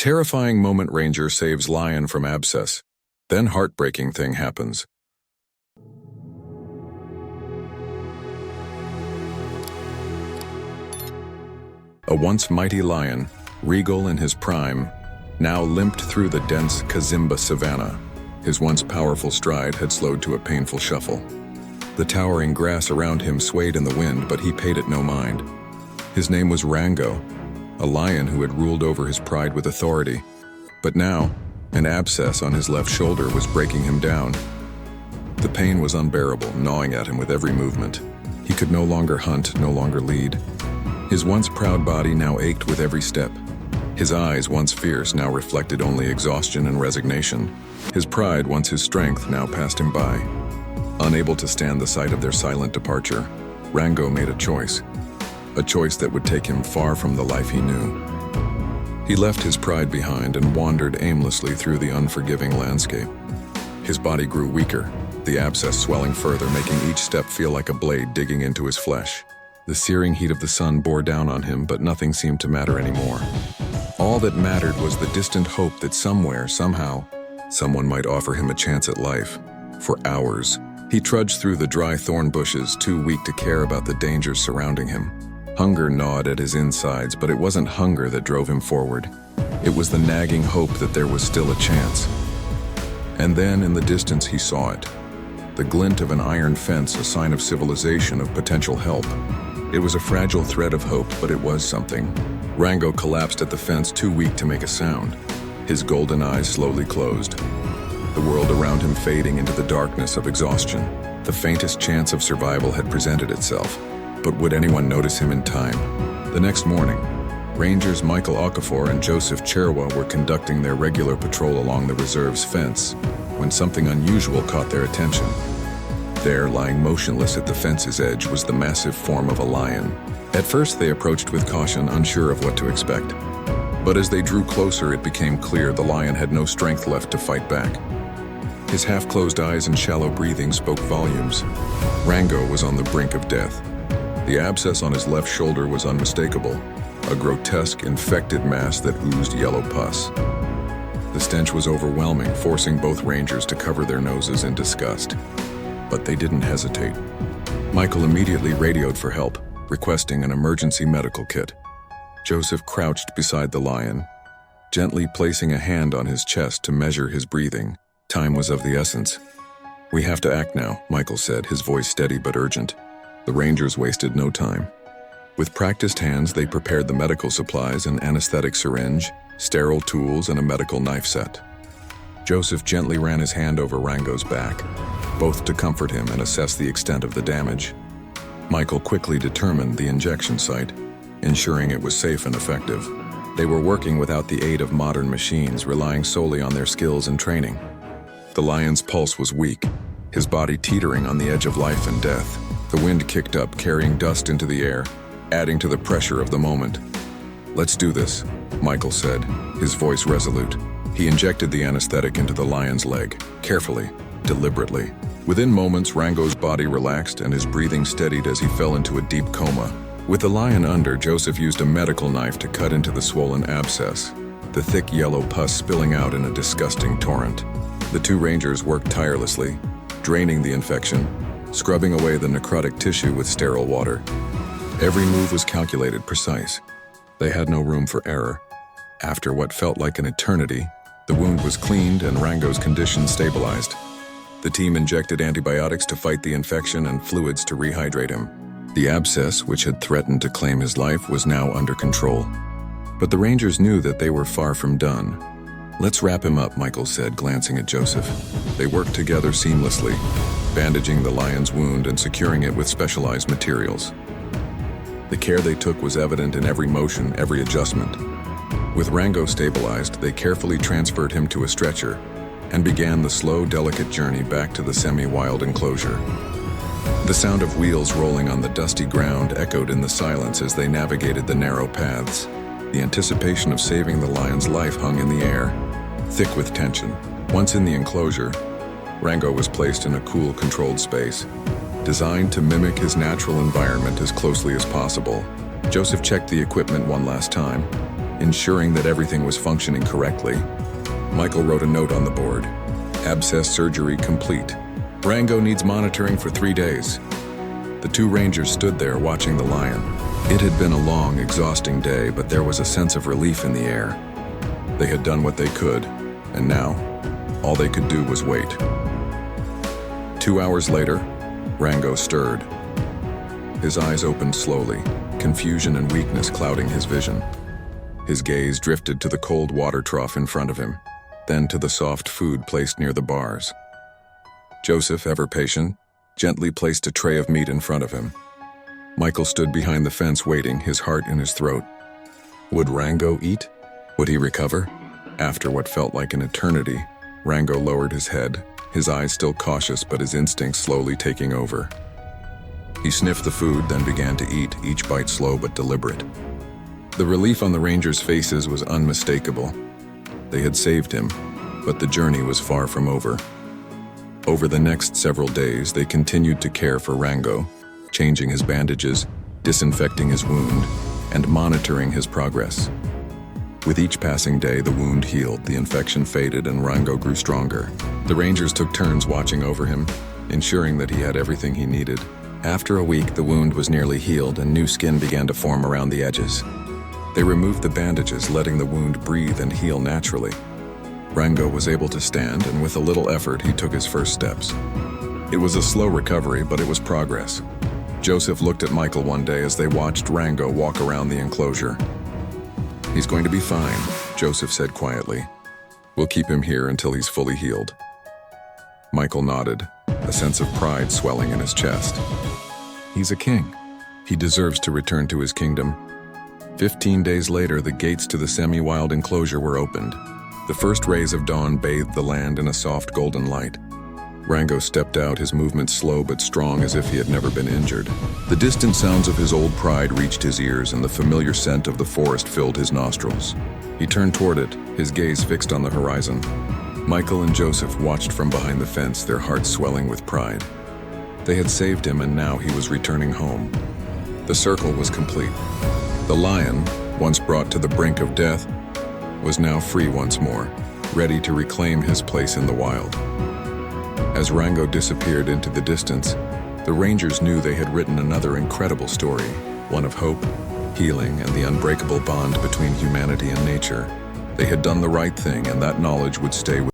Terrifying moment, Ranger saves lion from abscess. Then heartbreaking thing happens. A once mighty lion, regal in his prime, now limped through the dense Kazimba savanna. His once powerful stride had slowed to a painful shuffle. The towering grass around him swayed in the wind, but he paid it no mind. His name was Rango, a lion who had ruled over his pride with authority. But now, an abscess on his left shoulder was breaking him down. The pain was unbearable, gnawing at him with every movement. He could no longer hunt, no longer lead. His once proud body now ached with every step. His eyes, once fierce, now reflected only exhaustion and resignation. His pride, once his strength, now passed him by. Unable to stand the sight of their silent departure, Rango made a choice that would take him far from the life he knew. He left his pride behind and wandered aimlessly through the unforgiving landscape. His body grew weaker, the abscess swelling further, making each step feel like a blade digging into his flesh. The searing heat of the sun bore down on him, but nothing seemed to matter anymore. All that mattered was the distant hope that somewhere, somehow, someone might offer him a chance at life. For hours, he trudged through the dry thorn bushes, too weak to care about the dangers surrounding him. Hunger gnawed at his insides, but it wasn't hunger that drove him forward. It was the nagging hope that there was still a chance. And then, in the distance, he saw it. The glint of an iron fence, a sign of civilization, of potential help. It was a fragile thread of hope, but it was something. Rango collapsed at the fence, too weak to make a sound. His golden eyes slowly closed, the world around him fading into the darkness of exhaustion. The faintest chance of survival had presented itself, but would anyone notice him in time? The next morning, Rangers Michael Okafor and Joseph Cherwa were conducting their regular patrol along the reserve's fence when something unusual caught their attention. There, lying motionless at the fence's edge, was the massive form of a lion. At first, they approached with caution, unsure of what to expect. But as they drew closer, it became clear the lion had no strength left to fight back. His half-closed eyes and shallow breathing spoke volumes. Rango was on the brink of death. The abscess on his left shoulder was unmistakable, a grotesque, infected mass that oozed yellow pus. The stench was overwhelming, forcing both rangers to cover their noses in disgust. But they didn't hesitate. Michael immediately radioed for help, requesting an emergency medical kit. Joseph crouched beside the lion, gently placing a hand on his chest to measure his breathing. Time was of the essence. "We have to act now," Michael said, his voice steady but urgent. The Rangers wasted no time. With practiced hands, they prepared the medical supplies, an anesthetic syringe, sterile tools, and a medical knife set. Joseph gently ran his hand over Rango's back, both to comfort him and assess the extent of the damage. Michael quickly determined the injection site, ensuring it was safe and effective. They were working without the aid of modern machines, relying solely on their skills and training. The lion's pulse was weak, his body teetering on the edge of life and death. The wind kicked up, carrying dust into the air, adding to the pressure of the moment. "Let's do this," Michael said, his voice resolute. He injected the anesthetic into the lion's leg, carefully, deliberately. Within moments, Rango's body relaxed and his breathing steadied as he fell into a deep coma. With the lion under, Joseph used a medical knife to cut into the swollen abscess, the thick yellow pus spilling out in a disgusting torrent. The two rangers worked tirelessly, draining the infection, scrubbing away the necrotic tissue with sterile water. Every move was calculated, precise. They had no room for error. After what felt like an eternity, the wound was cleaned and Rango's condition stabilized. The team injected antibiotics to fight the infection and fluids to rehydrate him. The abscess, which had threatened to claim his life, was now under control. But the Rangers knew that they were far from done. "Let's wrap him up," Michael said, glancing at Joseph. They worked together seamlessly, bandaging the lion's wound and securing it with specialized materials. The care they took was evident in every motion, every adjustment. With Rango stabilized, they carefully transferred him to a stretcher and began the slow, delicate journey back to the semi-wild enclosure. The sound of wheels rolling on the dusty ground echoed in the silence as they navigated the narrow paths. The anticipation of saving the lion's life hung in the air, thick with tension. Once in the enclosure, Rango was placed in a cool, controlled space, designed to mimic his natural environment as closely as possible. Joseph checked the equipment one last time, ensuring that everything was functioning correctly. Michael wrote a note on the board. Abscess surgery complete. Rango needs monitoring for 3 days. The two rangers stood there watching the lion. It had been a long, exhausting day, but there was a sense of relief in the air. They had done what they could, and now, all they could do was wait. 2 hours later, Rango stirred. His eyes opened slowly, confusion and weakness clouding his vision. His gaze drifted to the cold water trough in front of him, then to the soft food placed near the bars. Joseph, ever patient, gently placed a tray of meat in front of him. Michael stood behind the fence waiting, his heart in his throat. Would Rango eat? Would he recover? After what felt like an eternity, Rango lowered his head, his eyes still cautious but his instincts slowly taking over. He sniffed the food, then began to eat, each bite slow but deliberate. The relief on the rangers' faces was unmistakable. They had saved him, but the journey was far from over. Over the next several days, they continued to care for Rango, changing his bandages, disinfecting his wound, and monitoring his progress. With each passing day, the wound healed, the infection faded, and Rango grew stronger. The rangers took turns watching over him, ensuring that he had everything he needed. After a week, the wound was nearly healed and new skin began to form around the edges. They removed the bandages, letting the wound breathe and heal naturally. Rango was able to stand, and with a little effort, he took his first steps. It was a slow recovery, but it was progress. Joseph looked at Michael one day as they watched Rango walk around the enclosure. "He's going to be fine," Joseph said quietly. "We'll keep him here until he's fully healed." Michael nodded, a sense of pride swelling in his chest. He's a king. He deserves to return to his kingdom. 15 days later, the gates to the semi-wild enclosure were opened. The first rays of dawn bathed the land in a soft golden light. Rango stepped out, his movements slow but strong as if he had never been injured. The distant sounds of his old pride reached his ears, and the familiar scent of the forest filled his nostrils. He turned toward it, his gaze fixed on the horizon. Michael and Joseph watched from behind the fence, their hearts swelling with pride. They had saved him, and now he was returning home. The circle was complete. The lion, once brought to the brink of death, was now free once more, ready to reclaim his place in the wild. As Rango disappeared into the distance, the rangers knew they had written another incredible story, one of hope, healing, and the unbreakable bond between humanity and nature. They had done the right thing, and that knowledge would stay with